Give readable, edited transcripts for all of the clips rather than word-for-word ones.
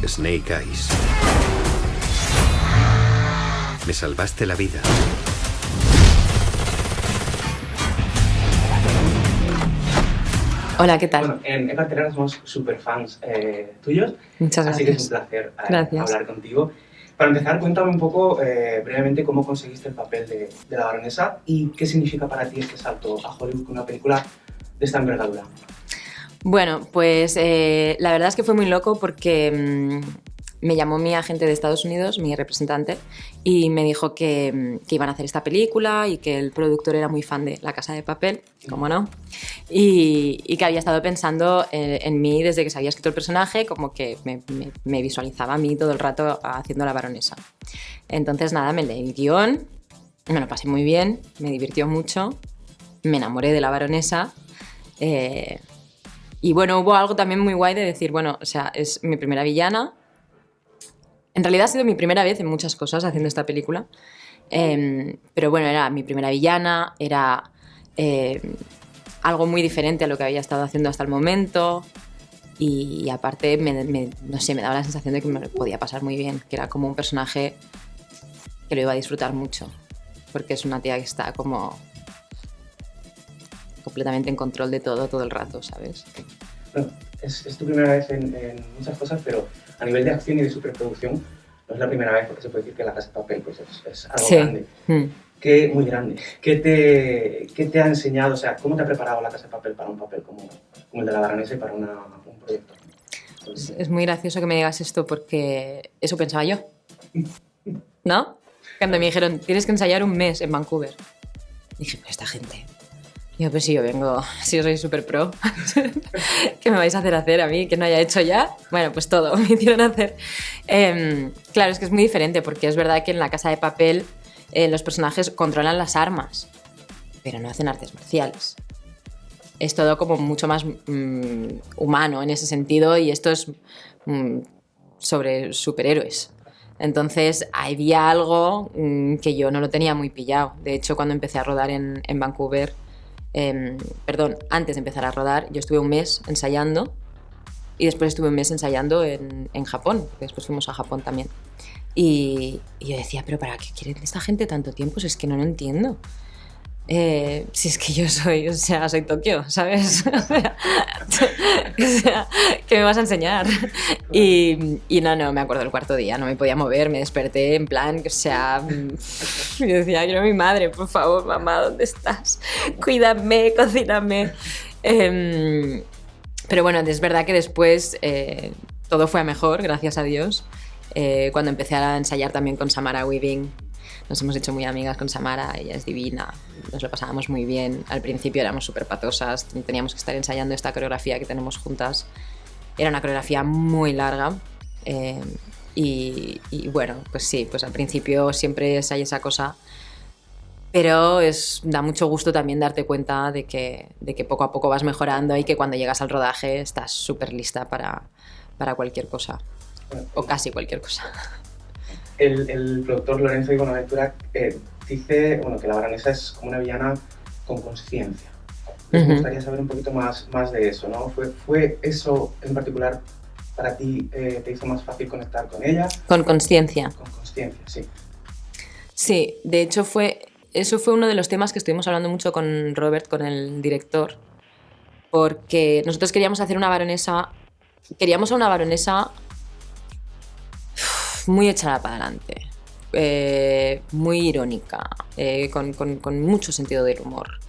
Snake Eyes. Me salvaste la vida. Hola, ¿qué tal? Bueno, en cartelera somos súper fans tuyos. Muchas Así que gracias. es un placer Gracias. hablar contigo. Para empezar, cuéntame un poco brevemente cómo conseguiste el papel de la baronesa y qué significa para ti este salto a Hollywood con una película de esta envergadura. Bueno, pues la verdad es que fue muy loco porque me llamó mi agente de Estados Unidos, mi representante, y me dijo que iban a hacer esta película y que el productor era muy fan de La Casa de Papel, cómo no, y que había estado pensando en mí desde que se había escrito el personaje, como que me visualizaba a mí todo el rato haciendo la baronesa. Entonces nada, me leí el guión, me lo pasé muy bien, me divirtió mucho, me enamoré de la baronesa. Y bueno, hubo algo también muy guay de decir, bueno, o sea, es mi primera villana. En realidad ha sido mi primera vez en muchas cosas haciendo esta película. Pero bueno, era mi primera villana, era algo muy diferente a lo que había estado haciendo hasta el momento. Y aparte, no sé, me daba la sensación de que me podía pasar muy bien, que era como un personaje que lo iba a disfrutar mucho. Porque es una tía que está como completamente en control de todo el rato, ¿sabes? Bueno, es tu primera vez en muchas cosas, pero a nivel de acción y de superproducción no es la primera vez, porque se puede decir que La Casa de Papel pues, es algo grande. Muy grande. ¿Qué te ha enseñado? O sea, ¿cómo te ha preparado La Casa de Papel para un papel como el de la baronesa y para un proyecto? Es muy gracioso que me digas esto porque eso pensaba yo, ¿no? Cuando me dijeron, tienes que ensayar un mes en Vancouver. Dije, pero esta gente... Yo, pues si yo vengo, si yo soy súper pro, ¿qué me vais a hacer a mí que no haya hecho ya? Bueno, pues todo, me hicieron hacer. Claro, es que es muy diferente porque es verdad que en La Casa de Papel los personajes controlan las armas, pero no hacen artes marciales. Es todo como mucho más humano en ese sentido y esto es sobre superhéroes. Entonces había algo que yo no lo tenía muy pillado. De hecho, cuando empecé a rodar en Vancouver... antes de empezar a rodar, yo estuve un mes ensayando y después estuve un mes ensayando en Japón, porque después fuimos a Japón también. Y yo decía, ¿pero para qué quieren esta gente tanto tiempo? Si es que no lo entiendo. Si es que yo soy Tokio, ¿sabes? o sea, ¿qué me vas a enseñar? Y no, me acuerdo del cuarto día, no me podía mover, me desperté en plan, o sea, yo decía, quiero a mi madre, por favor, mamá, ¿dónde estás? Cuídame, cocíname. Pero bueno, es verdad que después todo fue a mejor, gracias a Dios. Cuando empecé a ensayar también con Samara Weaving, nos hemos hecho muy amigas con Samara, ella es divina, nos lo pasábamos muy bien. Al principio éramos súper patosas, teníamos que estar ensayando esta coreografía que tenemos juntas. Era una coreografía muy larga y bueno, pues sí, pues al principio siempre hay esa cosa, pero da mucho gusto también darte cuenta de que poco a poco vas mejorando y que cuando llegas al rodaje estás súper lista para cualquier cosa, o casi cualquier cosa. El productor Lorenzo Di Bonaventura dice que la baronesa es como una villana con conciencia. Me gustaría saber un poquito más de eso, ¿no? ¿Fue eso en particular para ti te hizo más fácil conectar con ella? Con consciencia. Con consciencia, sí. Sí, de hecho eso fue uno de los temas que estuvimos hablando mucho con Robert, con el director, porque nosotros queríamos hacer una baronesa, queríamos a una baronesa muy echada para adelante, muy irónica, con mucho sentido del humor.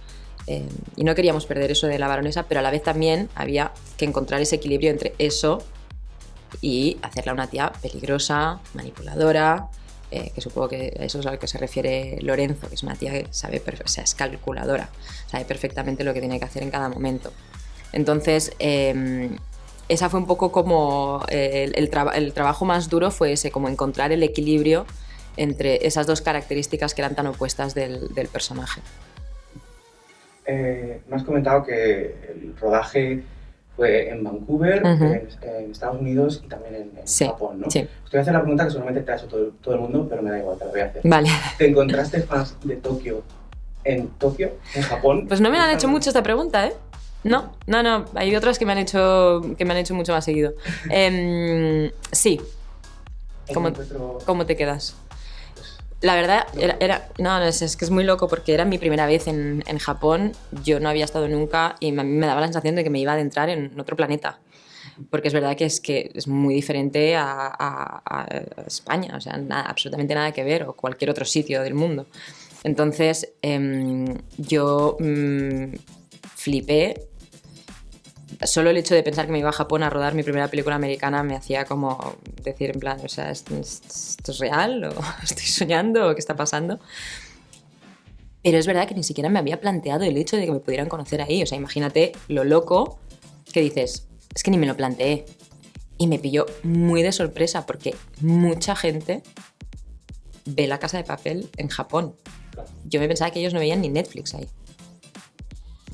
Y no queríamos perder eso de la baronesa, pero a la vez también había que encontrar ese equilibrio entre eso y hacerla una tía peligrosa, manipuladora, que supongo que eso es a lo que se refiere Lorenzo, que es una tía que sabe, o sea, es calculadora, sabe perfectamente lo que tiene que hacer en cada momento. Entonces, esa fue un poco como el trabajo más duro fue ese, como encontrar el equilibrio entre esas dos características que eran tan opuestas del personaje. Me has comentado que el rodaje fue en Vancouver, en Estados Unidos y también en Japón, ¿no? Sí. Te voy a hacer la pregunta que seguramente te ha hecho todo el mundo, pero me da igual, te la voy a hacer. Vale. ¿Te encontraste fans de Tokio en Japón? Pues no me la han hecho mucho esta pregunta, ¿eh? No, hay otras que me han hecho mucho más seguido. Sí. ¿Cómo te quedas? La verdad, es que es muy loco porque era mi primera vez en Japón, yo no había estado nunca y me daba la sensación de que me iba a adentrar en otro planeta. Porque es verdad que es muy diferente a España, o sea, absolutamente nada que ver, o cualquier otro sitio del mundo. Entonces, yo flipé. Solo el hecho de pensar que me iba a Japón a rodar mi primera película americana me hacía como decir en plan, o sea, ¿esto es real? ¿O estoy soñando? ¿O qué está pasando? Pero es verdad que ni siquiera me había planteado el hecho de que me pudieran conocer ahí. O sea, imagínate lo loco que dices, es que ni me lo planteé. Y me pilló muy de sorpresa porque mucha gente ve La Casa de Papel en Japón. Yo me pensaba que ellos no veían ni Netflix ahí.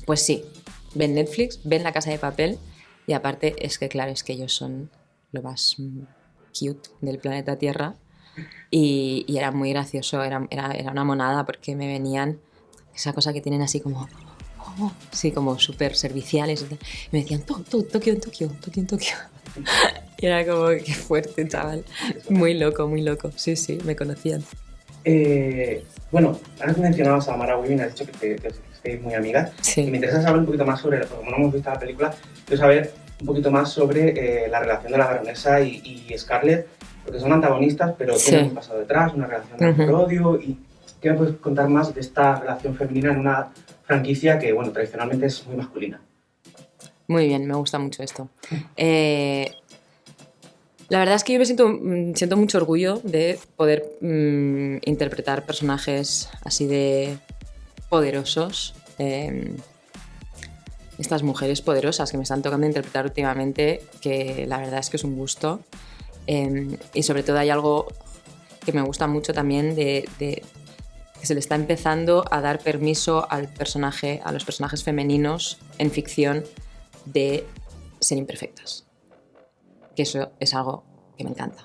Pues sí, ven Netflix, ven La Casa de Papel y aparte es que, claro, es que ellos son lo más cute del planeta Tierra y era muy gracioso, era una monada porque me venían esa cosa que tienen así como sí, como súper serviciales y me decían Tokio en Tokio. Y era como, qué fuerte, chaval. Muy loco, sí, me conocían. Bueno, antes mencionabas a Mara Weaving, has dicho que estáis muy amigas. Sí. Y me interesa saber un poquito más sobre, como no hemos visto la película, quiero saber un poquito más sobre la relación de la baronesa y Scarlett, porque son antagonistas, pero tienen un pasado detrás, una relación de amor-odio. ¿Y qué me puedes contar más de esta relación femenina en una franquicia que, bueno, tradicionalmente es muy masculina? Muy bien, me gusta mucho esto. La verdad es que yo me siento mucho orgullo de poder interpretar personajes así de poderosos. Estas mujeres poderosas que me están tocando interpretar últimamente, que la verdad es que es un gusto. Y sobre todo hay algo que me gusta mucho también de que se le está empezando a dar permiso a los personajes femeninos en ficción de ser imperfectas. Que eso es algo que me encanta.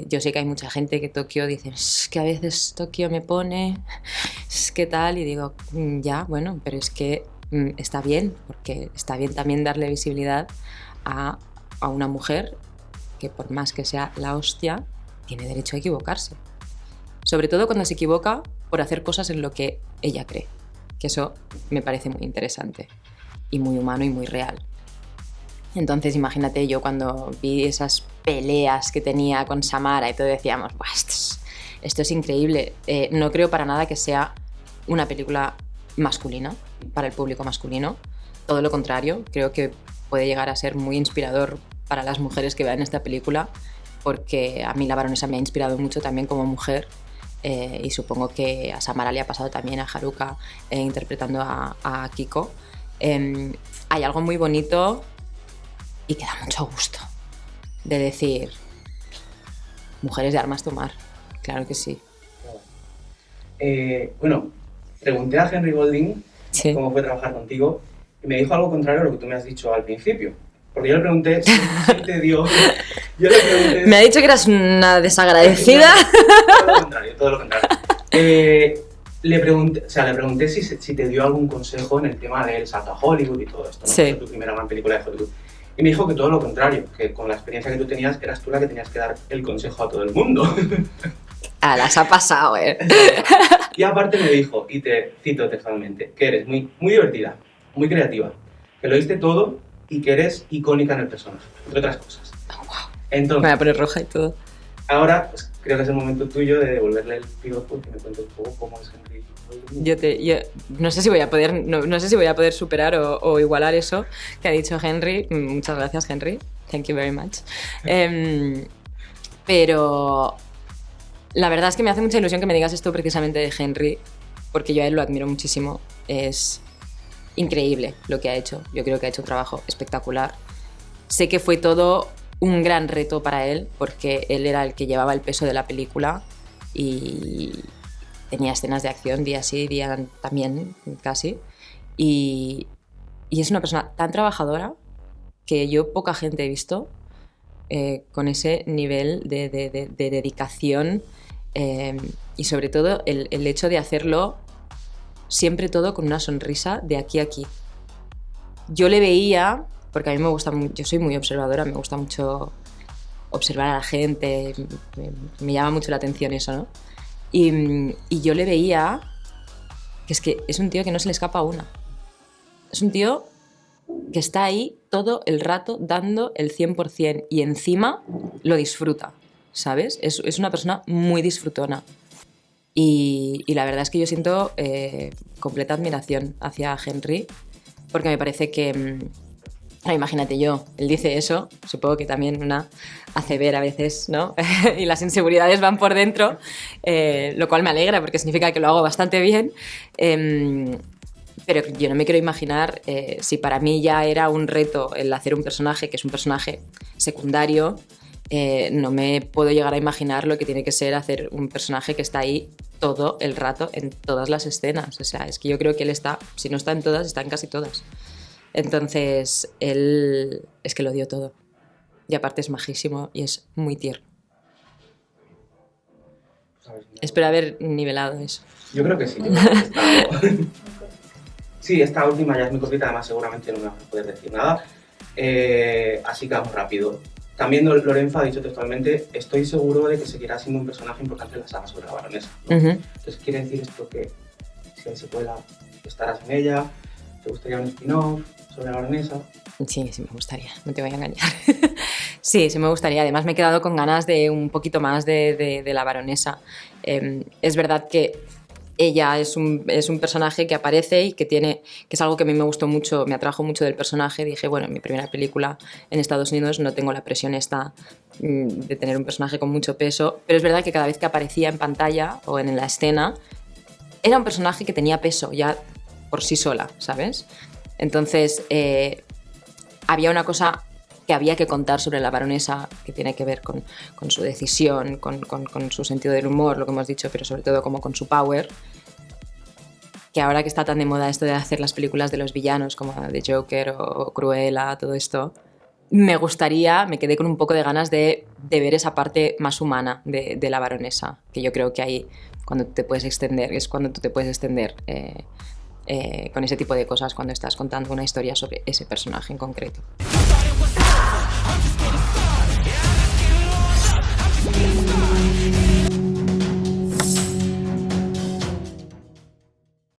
Yo sé que hay mucha gente que Tokio dice, es que a veces Tokio me pone, es que tal, y digo, ya, bueno, pero es que está bien, porque está bien también darle visibilidad a una mujer que por más que sea la hostia, tiene derecho a equivocarse. Sobre todo cuando se equivoca por hacer cosas en lo que ella cree, que eso me parece muy interesante y muy humano y muy real. Entonces imagínate, yo cuando vi esas peleas que tenía con Samara y todo decíamos, esto es increíble. No creo para nada que sea una película masculina, para el público masculino. Todo lo contrario, creo que puede llegar a ser muy inspirador para las mujeres que vean esta película, porque a mí la baronesa me ha inspirado mucho también como mujer. Y supongo que a Samara le ha pasado también, a Haruka interpretando a Kiko. Hay algo muy bonito y que da mucho gusto de decir, mujeres de armas tomar, claro que sí. Bueno, pregunté a Henry Golding cómo fue trabajar contigo y me dijo algo contrario a lo que tú me has dicho al principio. Porque yo le pregunté si te dio... Me ha dicho que eras una desagradecida. Todo lo contrario. Le pregunté si te dio algún consejo en el tema del salto a Hollywood y todo esto, ¿no? Sí. Tu primera gran película de Hollywood. Y me dijo que todo lo contrario, que con la experiencia que tú tenías, eras tú la que tenías que dar el consejo a todo el mundo. Las ha pasado, Y aparte me dijo, y te cito textualmente, que eres muy, muy divertida, muy creativa, que lo diste todo y que eres icónica en el personaje, entre otras cosas. Oh, wow. Entonces, me voy a poner roja y todo. Ahora, pues, creo que es el momento tuyo de devolverle el piropo, que me cuentes un poco cómo es Henry. Yo no sé si voy a poder, no sé si voy a poder superar o igualar eso que ha dicho Henry. Muchas gracias, Henry. Thank you very much. Pero la verdad es que me hace mucha ilusión que me digas esto precisamente de Henry, porque yo a él lo admiro muchísimo. Es increíble lo que ha hecho. Yo creo que ha hecho un trabajo espectacular. Sé que fue todo un gran reto para él, porque él era el que llevaba el peso de la película y tenía escenas de acción día sí, día también, casi. Y es una persona tan trabajadora que yo poca gente he visto con ese nivel de dedicación y sobre todo el hecho de hacerlo siempre todo con una sonrisa de aquí a aquí. yo le veía, porque a mí me gusta mucho, yo soy muy observadora, me gusta mucho observar a la gente, me llama mucho la atención eso, ¿no? Y yo le veía que es un tío que no se le escapa una. Es un tío que está ahí todo el rato dando el 100% y encima lo disfruta, ¿sabes? Es una persona muy disfrutona. Y la verdad es que yo siento completa admiración hacia Henry, porque me parece que... imagínate yo, él dice eso, supongo que también una hace ver a veces, ¿no? Y las inseguridades van por dentro, lo cual me alegra porque significa que lo hago bastante bien. Pero yo no me quiero imaginar si para mí ya era un reto el hacer un personaje que es un personaje secundario, no me puedo llegar a imaginar lo que tiene que ser hacer un personaje que está ahí todo el rato en todas las escenas. O sea, es que yo creo que él está, si no está en todas, está en casi todas. Entonces, él es que lo dio todo. Y aparte es majísimo y es muy tierno. Espero haber nivelado eso. Yo creo que sí. Sí, esta última ya es muy cortita, además seguramente no me vas a poder decir nada. Así que vamos rápido. También Lorenzo ha dicho textualmente: estoy seguro de que seguirá siendo un personaje importante en la saga sobre la baronesa, ¿no? Entonces, ¿quiere decir esto que si hay secuela estarás en ella? ¿Te gustaría un spin-off sobre la baronesa? Sí, sí me gustaría, no te voy a engañar. Sí, sí me gustaría. Además me he quedado con ganas de un poquito más de la baronesa. Es verdad que ella es un personaje que aparece y que es algo que a mí me gustó mucho, me atrajo mucho del personaje. Dije, bueno, en mi primera película en Estados Unidos no tengo la presión esta de tener un personaje con mucho peso, pero es verdad que cada vez que aparecía en pantalla o en la escena, era un personaje que tenía peso ya por sí sola, ¿sabes? Entonces, había una cosa que había que contar sobre la baronesa que tiene que ver con su decisión, con su sentido del humor, lo que hemos dicho, pero sobre todo como con su power, que ahora que está tan de moda esto de hacer las películas de los villanos como The Joker o Cruella, todo esto, me quedé con un poco de ganas de ver esa parte más humana de la baronesa, que yo creo que ahí cuando te puedes extender, es cuando tú te puedes extender con ese tipo de cosas cuando estás contando una historia sobre ese personaje en concreto.